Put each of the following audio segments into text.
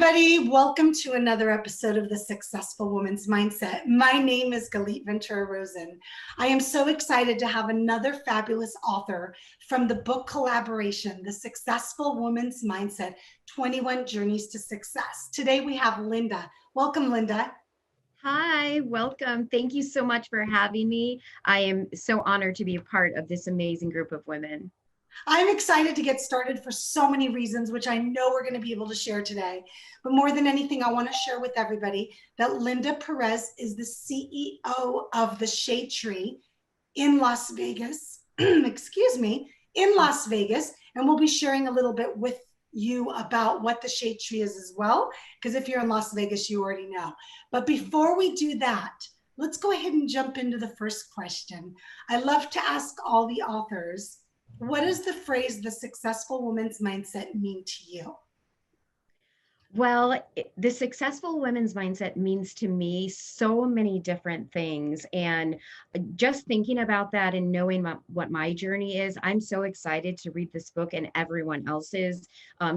everybody. Welcome to another episode of the Successful Woman's Mindset. My name is Galit Ventura Rosen. I am so excited to have another fabulous author from the book collaboration, The Successful Woman's Mindset, 21 Journeys to Success. Today we have Linda. Welcome, Linda. Hi, welcome. Thank you so much for having me. I am so honored to be a part of this amazing group of women. I'm excited to get started for so many reasons, which I know we're going to be able to share today. But more than anything, I want to share with everybody that Linda Perez is the CEO of the Shade Tree in Las Vegas, excuse me, in Las Vegas. And we'll be sharing a little bit with you about what the Shade Tree is as well, because if you're in Las Vegas, you already know. But before we do that, let's go ahead and jump into the first question. I love to ask all the authors, what does the phrase, the successful woman's mindset, mean to you? Well, the successful women's mindset means to me so many different things. And just thinking about that and knowing what my journey is, I'm so excited to read this book and everyone else's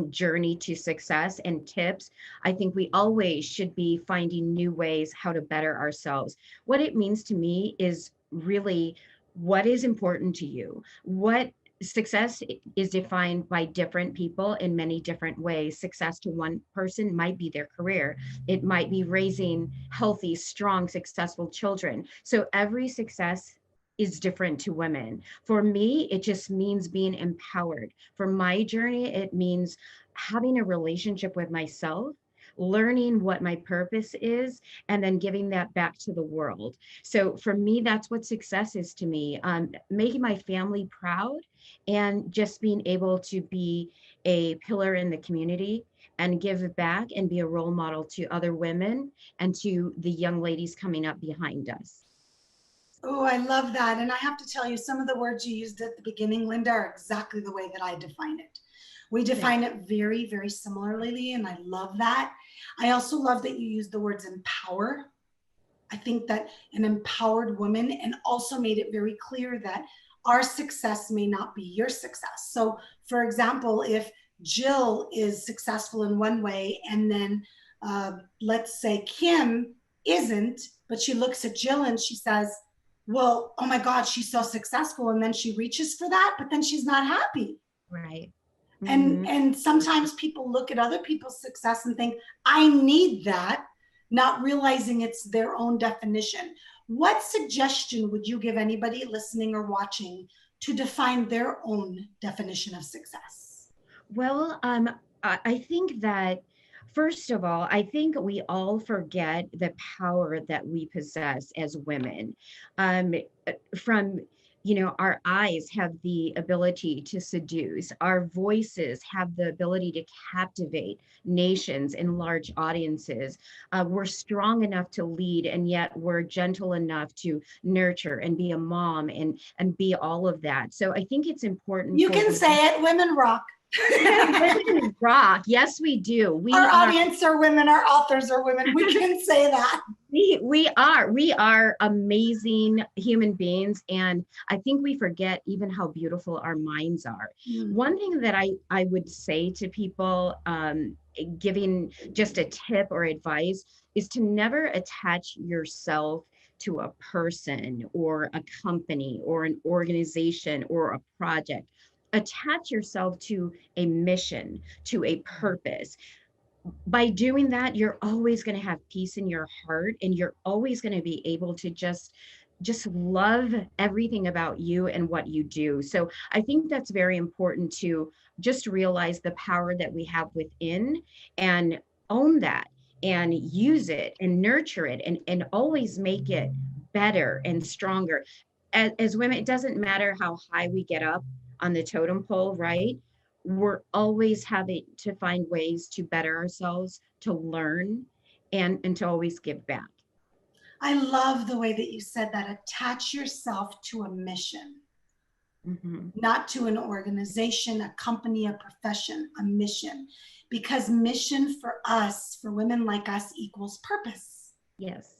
journey to success and tips. I think we always should be finding new ways how to better ourselves. What it means to me is really what is important to you. What success is defined by different people in many different ways. Success to one person might be their career. It might be raising healthy, strong, successful children. So every success is different to women. For me, it just means being empowered. For my journey, it means having a relationship with myself, learning what my purpose is, and then giving that back to the world. So for me, that's what success is to me. Making my family proud and just being able to be a pillar in the community and give back and be a role model to other women and to the young ladies coming up behind us. Oh, I love that. And I have to tell you, some of the words you used at the beginning, Linda, are exactly the way that I define it. We define it very, very similarly, and I love that. I also love that you use the words empower. I think that an empowered woman, and also made it very clear that our success may not be your success. So, for example, if Jill is successful in one way, and then let's say Kim isn't, but she looks at Jill and she says, well, oh my God, she's so successful. And then she reaches for that, but then she's not happy. Right. And sometimes people look at other people's success and think, I need that, not realizing it's their own definition. What suggestion would you give anybody listening or watching to define their own definition of success? Well, I think that first of all, I think we all forget the power that we possess as women. Um, from our eyes have the ability to seduce. Our voices have the ability to captivate nations and large audiences. We're strong enough to lead, and yet we're gentle enough to nurture and be a mom and be all of that. So I think it's important. You can say it, women rock. Women rock. Yes, we do. Our audience are women, our authors are women. We can say that. We are amazing human beings. And I think we forget even how beautiful our minds are. One thing that I would say to people, giving just a tip or advice, is to never attach yourself to a person or a company or an organization or a project. Attach yourself to a mission, to a purpose. By doing that, you're always going to have peace in your heart, and you're always going to be able to just love everything about you and what you do. So I think that's very important to just realize the power that we have within and own that and use it and nurture it and always make it better and stronger. As women, it doesn't matter how high we get up on the totem pole, right? We're always having to find ways to better ourselves, to learn, and to always give back. I love the way that you said that. Attach yourself to a mission, not to an organization, a company, a profession, a mission. Because mission for us, for women like us, equals purpose. Yes.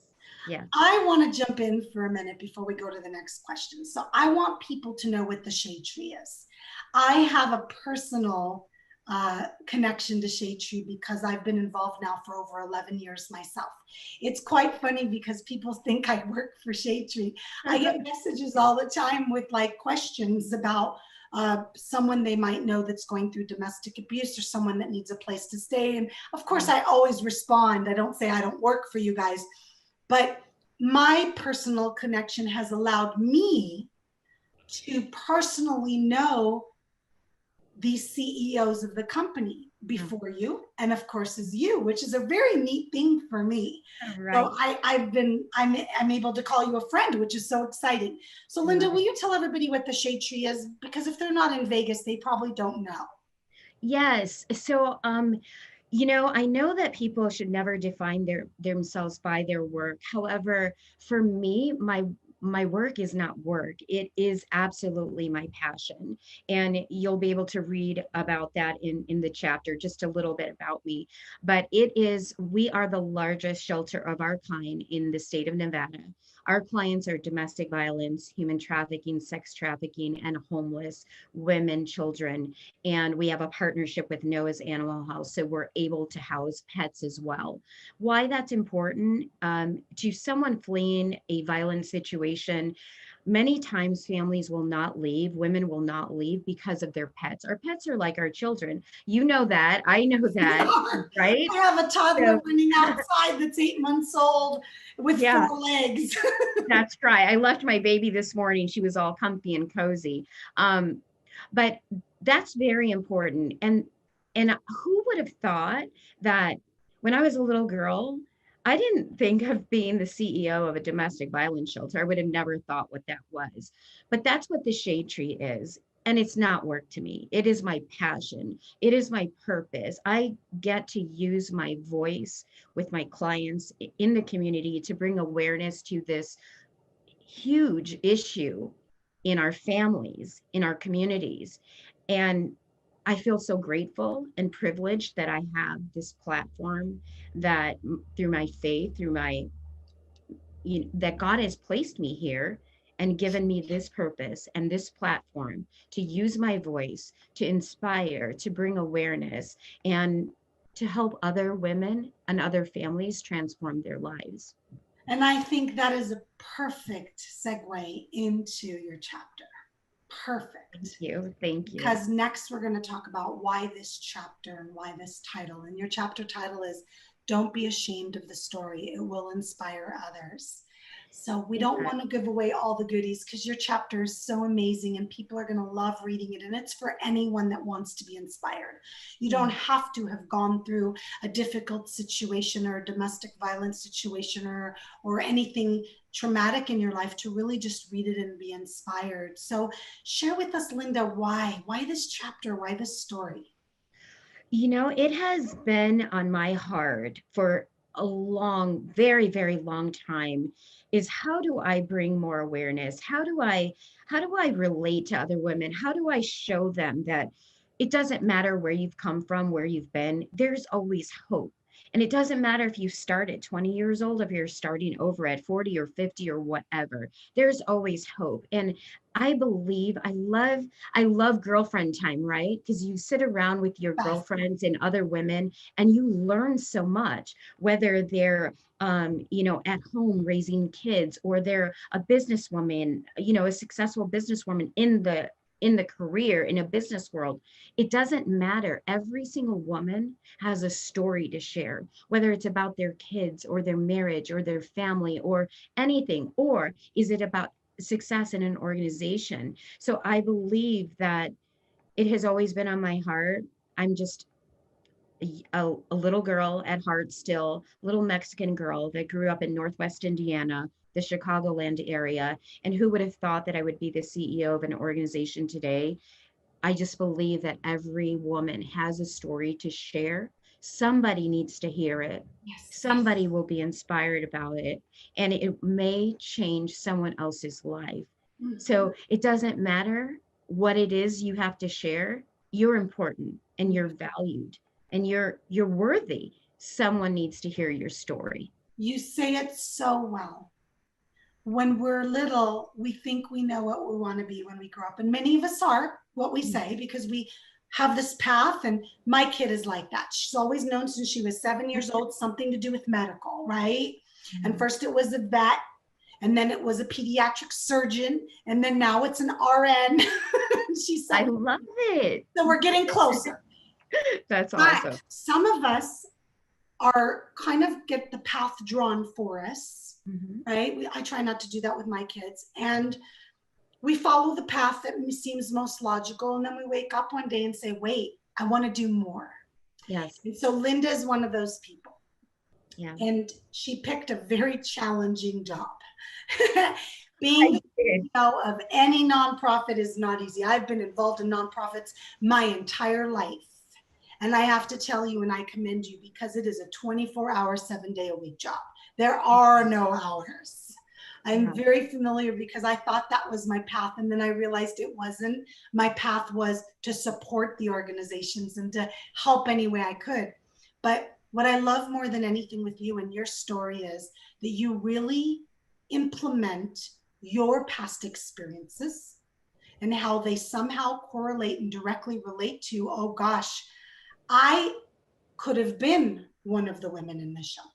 Yeah. I want to jump in for a minute before we go to the next question. So I want people to know what the Shade Tree is. I have a personal connection to Shade Tree because I've been involved now for over 11 years myself. It's quite funny because people think I work for Shade Tree. I get messages all the time with like questions about someone they might know that's going through domestic abuse or someone that needs a place to stay. And of course, I always respond. I don't say I don't work for you guys, but my personal connection has allowed me to personally know these CEOs of the company before you, and of course is you, which is a very neat thing for me. Right. So I'm able to call you a friend, which is so exciting. So Linda, Right. will you tell everybody what the Shade Tree is? Because if they're not in Vegas, they probably don't know. Yes. So, I know that people should never define themselves by their work. However, for me, my work is not work. It is absolutely my passion. And you'll be able to read about that in the chapter, just a little bit about me. But we are the largest shelter of our kind in the state of Nevada. Our clients are domestic violence, human trafficking, sex trafficking, and homeless women, children, and we have a partnership with Noah's Animal House, so we're able to house pets as well. Why that's important to someone fleeing a violent situation, many times families will not leave, women will not leave because of their pets. Our pets are like our children. You know that, I know that, right? I have a toddler So running outside that's 8 months old with yeah, 4 legs. that's right. I left my baby this morning. She was all comfy and cozy. But that's very important. And who would have thought that when I was a little girl, I didn't think of being the CEO of a domestic violence shelter. I would have never thought what that was. But that's what the Shade Tree is. And it's not work to me. It is my passion. It is my purpose. I get to use my voice with my clients in the community to bring awareness to this huge issue in our families, in our communities. And I feel so grateful and privileged that I have this platform that through my faith, through my, that God has placed me here and given me this purpose and this platform to use my voice, to inspire, to bring awareness, and to help other women and other families transform their lives. And I think that is a perfect segue into your chapter. Thank Perfect. you. Thank you. Because next we're going to talk about why this chapter and why this title. And your chapter title is Don't Be Ashamed of the Story. It will inspire others. So we don't want to give away all the goodies because your chapter is so amazing and people are going to love reading it. And it's for anyone that wants to be inspired. You don't have to have gone through a difficult situation or a domestic violence situation or anything traumatic in your life to really just read it and be inspired. So share with us, Linda, why this chapter, why this story? It has been on my heart for a long, very, very long time is how do I bring more awareness? How do I relate to other women? How do I show them that it doesn't matter where you've come from, where you've been, there's always hope. And it doesn't matter if you start at 20 years old, if you're starting over at 40 or 50 or whatever, there's always hope. And I love girlfriend time, right? Because you sit around with your Best. girlfriends and other women and you learn so much, whether they're at home raising kids or they're a businesswoman, a successful businesswoman in the career in a business world. It doesn't matter. Every single woman has a story to share, whether it's about their kids or their marriage or their family or anything, or is it about success in an organization. So I believe that it has always been on my heart. I'm just a little girl at heart still, little Mexican girl that grew up in Northwest Indiana, the Chicagoland area. And who would have thought that I would be the CEO of an organization today? I just believe that every woman has a story to share. Somebody needs to hear it. Yes. Somebody will be inspired about it, and it may change someone else's life. Mhm. So it doesn't matter what it is you have to share. You're important and you're valued and you're worthy. Someone needs to hear your story. You say it so well. When we're little, we think we know what we want to be when we grow up. And many of us are what we say because we have this path. And my kid is like that. She's always known since she was 7 years old, something to do with medical, right? And first it was a vet, and then it was a pediatric surgeon, and then now it's an RN. She's I so, love it. so we're getting closer. That's awesome. But some of us are kind of get the path drawn for us, right? I try not to do that with my kids. And we follow the path that seems most logical. And then we wake up one day and say, wait, I want to do more. Yes. And so Linda is one of those people. Yeah. And she picked a very challenging job. Being the CEO of any nonprofit is not easy. I've been involved in nonprofits my entire life. And I have to tell you, and I commend you, because it is a 24-hour, 7-day-a-week job. There are no hours. I'm very familiar because I thought that was my path. And then I realized it wasn't. My path was to support the organizations and to help any way I could. But what I love more than anything with you and your story is that you really implement your past experiences and how they somehow correlate and directly relate to, oh gosh, I could have been one of the women in this shelter.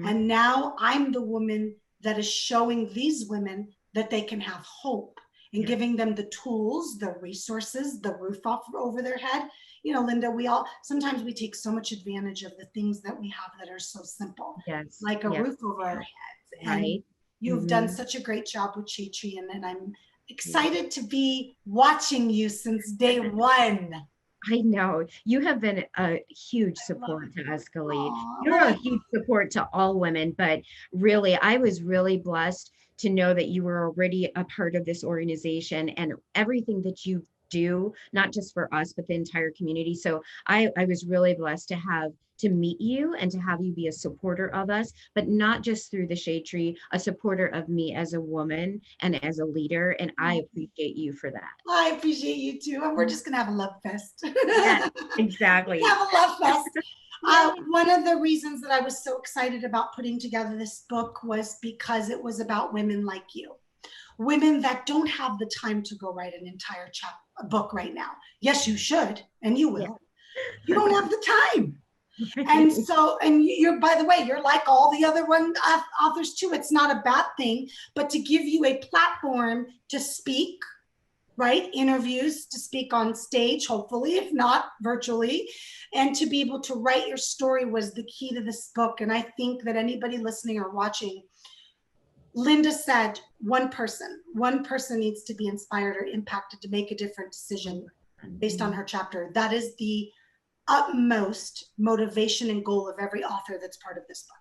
And now I'm the woman that is showing these women that they can have hope and giving them the tools, the resources, the roof over their head. You know, Linda, sometimes we take so much advantage of the things that we have that are so simple, like a roof over our heads. And you've done such a great job with Chi-Chi, and I'm excited to be watching you since day one. I know you have been a huge support to Escalate. You're a huge support to all women, but really, I was really blessed to know that you were already a part of this organization and everything that you do, not just for us, but the entire community. So I was really blessed to meet you and to have you be a supporter of us, but not just through the Shade Tree, a supporter of me as a woman and as a leader. And I appreciate you for that. I appreciate you too. And we're just going to have a love fest. Yes, exactly. Have a love fest. One of the reasons that I was so excited about putting together this book was because it was about women like you. Women that don't have the time to go write an entire book right now. Yes, you should, and you will. Yeah. You don't have the time. And so, and you're, by the way, you're like all the other authors too. It's not a bad thing, but to give you a platform to speak, right? Interviews, to speak on stage, hopefully, if not virtually, and to be able to write your story was the key to this book. And I think that anybody listening or watching, Linda said, one person needs to be inspired or impacted to make a different decision based on her chapter. That is the utmost motivation and goal of every author that's part of this book.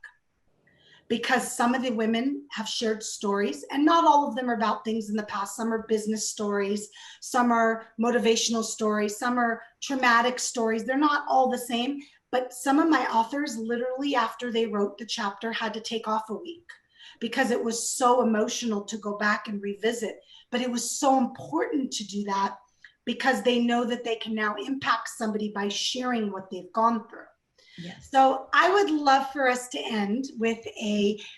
Because some of the women have shared stories, and not all of them are about things in the past. Some are business stories, some are motivational stories, some are traumatic stories. They're not all the same, but some of my authors literally after they wrote the chapter had to take off a week because it was so emotional to go back and revisit. But it was so important to do that because they know that they can now impact somebody by sharing what they've gone through. Yes. So I would love for us to end with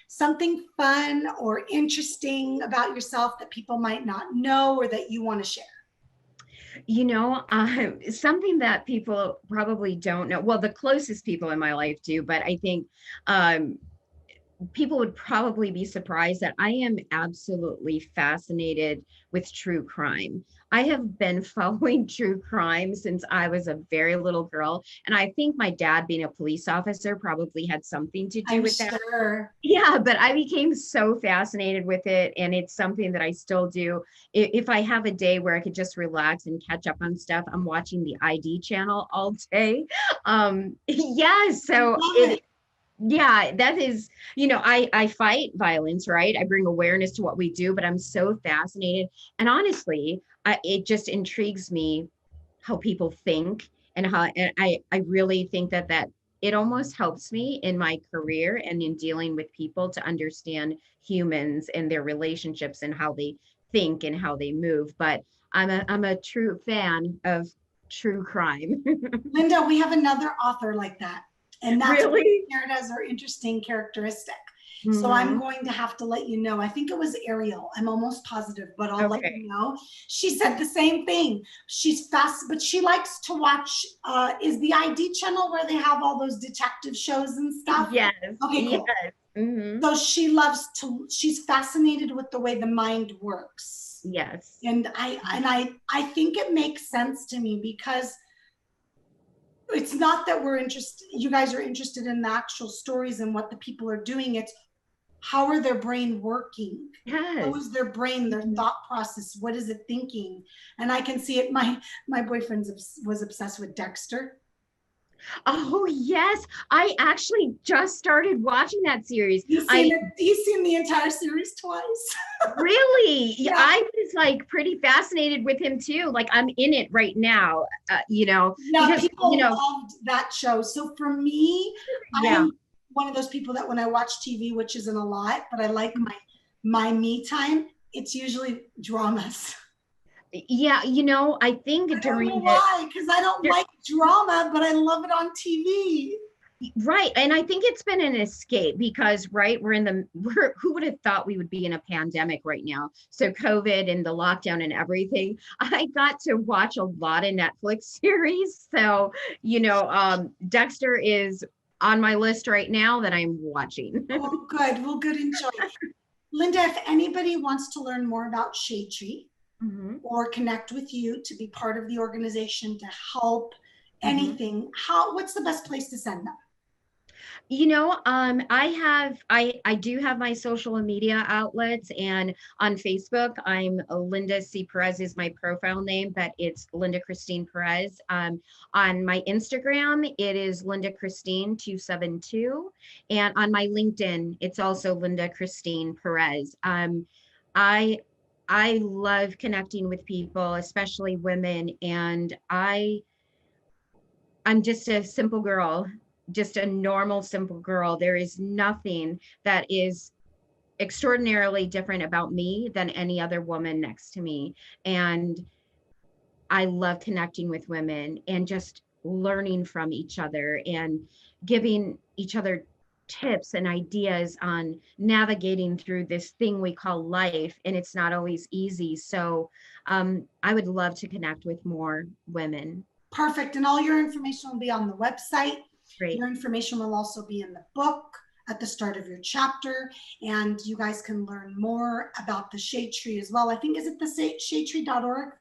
something fun or interesting about yourself that people might not know or that you want to share. You know, something that people probably don't know. Well, the closest people in my life do, but I think people would probably be surprised that I am absolutely fascinated with true crime. I have been following true crime since I was a very little girl. And I think my dad being a police officer probably had something to do with that. Yeah, but I became so fascinated with it. And it's something that I still do. If I have a day where I could just relax and catch up on stuff, I'm watching the ID channel all day. Yeah, so yeah, that is, you know, I fight violence, right? I bring awareness to what we do, but I'm so fascinated. And honestly, it just intrigues me how people think and I really think that it almost helps me in my career and in dealing with people to understand humans and their relationships and how they think and how they move. But I'm a true fan of true crime. Linda, we have another author like that. And that's really shared as her interesting characteristic. So I'm Mhm. going to have to let you know. I think it was Ariel. I'm almost positive, but I'll let Okay. you know. She said the same thing. She's fast, but she likes to watch, is the ID channel where they have all those detective shows and stuff? Yes, Okay, yes. cool. Mhm. So she's fascinated with the way the mind works. Yes. And I think it makes sense to me because it's not that we're interested, you guys are interested in the actual stories and what the people are doing. It's how are their brain working? How Yes. is their brain, their Mhm. thought process? What is it thinking? And I can see it. My boyfriend was obsessed with Dexter. Oh, yes. I actually just started watching that series. He's seen I it. He's seen the entire series twice. really, yeah, Yeah. I was like pretty fascinated with him too. Like I'm in it right now, Yeah, because, people loved that show. So for me, yeah. I'm one of those people that when I watch TV, which isn't a lot, but I like my me time, it's usually dramas. Yeah, I think I don't know during the why, because I don't dur- like drama, but I love it on TV. right, and I think it's been an escape because right, who would have thought we would be in a pandemic right now? So COVID and the lockdown and everything. I got to watch a lot of Netflix series. So, Dexter is on my list right now that I'm watching. Oh, good. Well, good. Enjoy. Linda, if anybody wants to learn more about Shade Tree Mhm, or connect with you to be part of the organization to help mhm. anything, what's the best place to send them? I do have my social media outlets, and on Facebook, I'm Linda C. Perez is my profile name, but it's Linda Christine Perez. On my Instagram, it is Linda Christine 272, and on my LinkedIn, it's also Linda Christine Perez. I I love connecting with people, especially women, and I'm just a simple girl, just a normal, simple girl. There is nothing that is extraordinarily different about me than any other woman next to me. And I love connecting with women and just learning from each other and giving each other tips and ideas on navigating through this thing we call life. And it's not always easy. So I would love to connect with more women. Perfect. And all your information will be on the website. Great. Your information will also be in the book at the start of your chapter. And you guys can learn more about the Shade Tree as well. I think, is it the shadetree.org?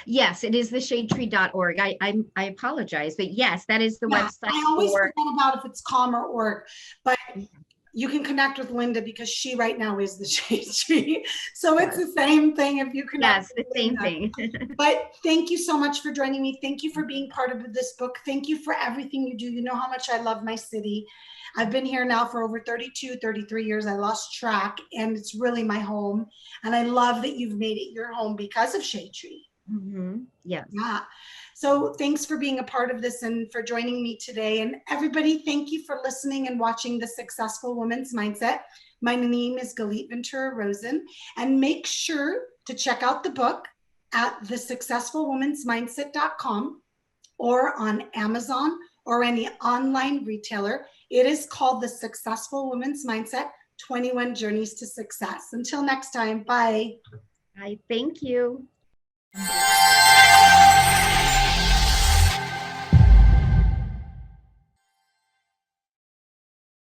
Yes, it is the shadetree.org. I apologize, but yes, that is the Yeah, website I always for. forget about if it's com or org, but you can connect with Linda because she right now is the Shade Tree. So it's Yes, the same thing if you connect yes, with the same Linda. thing. But thank you so much for joining me. Thank you for being part of this book. Thank you for everything you do. You know how much I love my city. I've been here now for over 32, 33 years. I lost track and it's really my home. And I love that you've made it your home because of Shade Tree. Yes. Yeah. So thanks for being a part of this and for joining me today. And everybody, thank you for listening and watching The Successful Woman's Mindset. My name is Galit Ventura Rosen. And make sure to check out the book at thesuccessfulwomansmindset.com or on Amazon or any online retailer. It is called The Successful Woman's Mindset 21 Journeys to Success. Until next time, bye. I thank you.